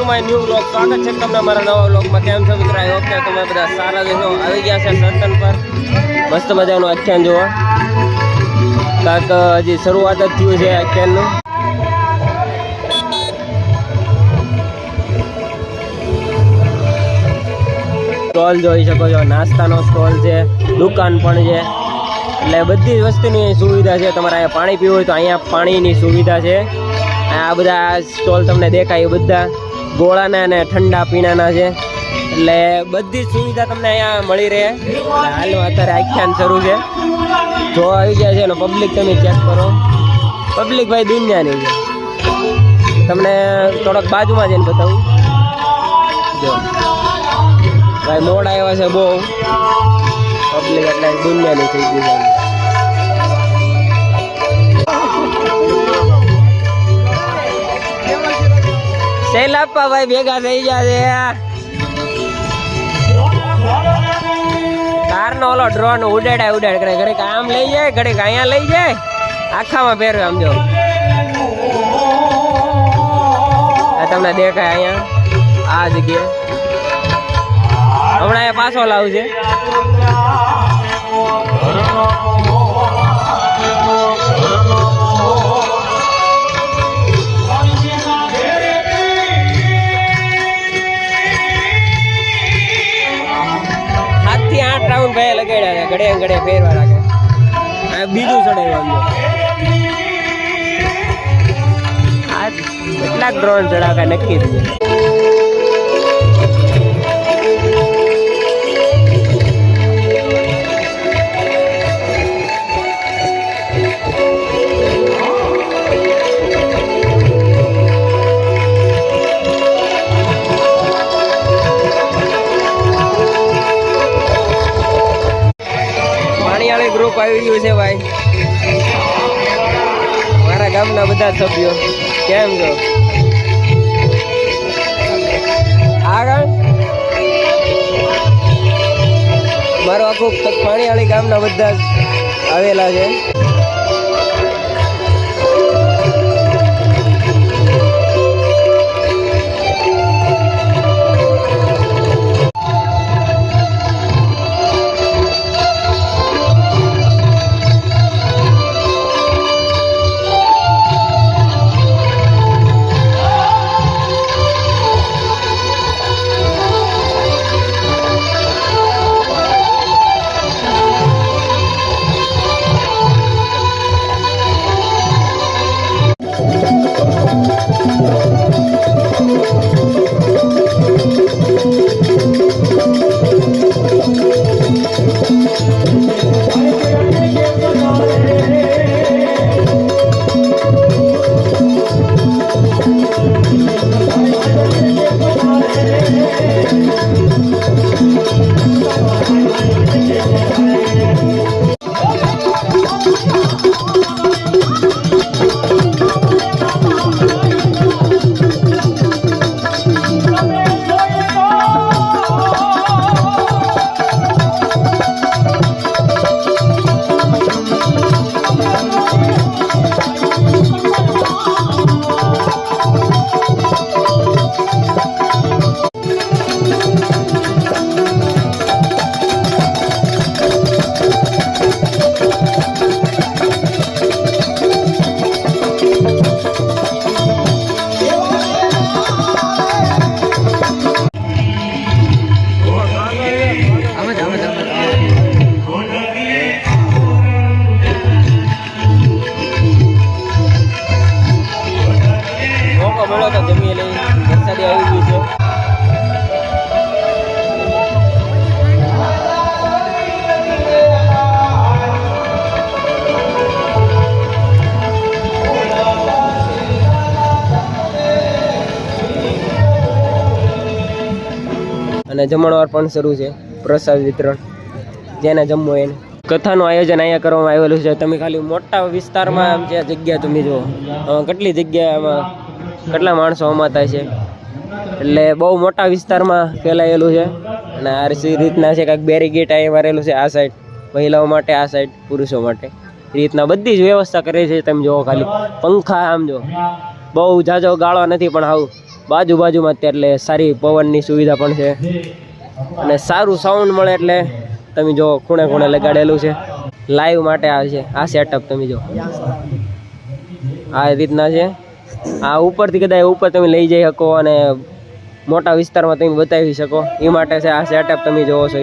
To my new vlog. સ્વાગત છે તમને અમારા નવા વ્લોગમાં. કેમ છો મિત્રો? આઈ હોપ કે તમે બધા સારા જશો. આવી ગયા છે સર્તન પર મસ્ત મજાનું આખ્યાન જોવા. કાંક હજી શરૂઆત જ થયું છે આખ્યાનનું. સ્ટોલ જોઈ શકો છો, નાસ્તાનો સ્ટોલ છે, દુકાન પણ છે, એટલે બધી જ વસ્તુની સુવિધા છે. તમારે અહીંયા પાણી પીવું હોય તો અહીંયા પાણીની સુવિધા છે. આ બધા સ્ટોલ તમને દેખાય એ બધા ગોળાના અને ઠંડા પીણાના છે, એટલે બધી જ સુવિધા તમને અહીંયા મળી રહે. હાલમાં અત્યારે આખ્યાન શરૂ છે, જો આવી ગયા છે. એનો પબ્લિક તમે ચેક કરો, પબ્લિક ભાઈ દુનિયાની છે. તમને થોડોક બાજુમાં જઈને બતાવું. જો ભાઈ મોડ આવ્યા છે બહુ પબ્લિક, એટલે દુનિયાની થઈ ગઈ છે. શૈલાપા ભાઈ ભેગા થઈ ગયા છે. કારનો ઓલો ડ્રોન ઉડાડ કરે, ઘડીક આમ લઈ જાય, ઘડીક અહીંયા લઈ જાય, આખામાં ફેરવે. આમ જો તમને દેખાય અહીંયા આ જગ્યાએ. હમણાં એ પાછો લાવું છે. રાઉન્ડ ભાઈ લગાડ્યા છે, ઘડે ઘડે ફેરવા રાખે. બીજું ચડાવ્યું આ કેટલાક ડ્રોન ચડાવતા નક્કી છે. ગ્રુપ આવી ગયું છે ભાઈ, મારા ગામના બધા સભ્યો. કેમ છો? આગળ મારું આખું પાણીવાળી ગામના બધા જ આવેલા છે. અને જમણવાર પણ શરૂ છે, પ્રસાદ વિતરણ. જેને જમવું એને. કથાનું આયોજન અહીંયા કરવામાં આવેલું છે. તમે ખાલી મોટા વિસ્તારમાં આમ જે જગ્યા તમે જુઓ, કેટલી જગ્યામાં કેટલા માણસો આમાં થાય છે, એટલે બહુ મોટા વિસ્તારમાં ફેલાયેલું છે. અને આ રીતના છે, કાંઈક બેરીગેટ અહીંયા મારેલું છે. આ સાઈડ મહિલાઓ માટે, આ સાઈડ પુરુષો માટે. એ રીતના બધી જ વ્યવસ્થા કરી છે. તમે જુઓ ખાલી પંખા આમ જો, બહુ જાજો ગાળો નથી પણ આવું બાજુમાં અત્યારે, એટલે સારી પવનની સુવિધા પણ છે અને સારું સાઉન્ડ મળે. એટલે તમે જો ખૂણે લગાડેલું છે લાઈવ માટે. આ છે આ સેટઅપ તમે જો આ રીતના છે. આ ઉપરથી કદાચ ઉપર તમે લઈ જઈ શકો અને મોટા વિસ્તારમાં તમે બતાવી શકો એ માટે છે આ સેટઅપ તમે જોવો છો.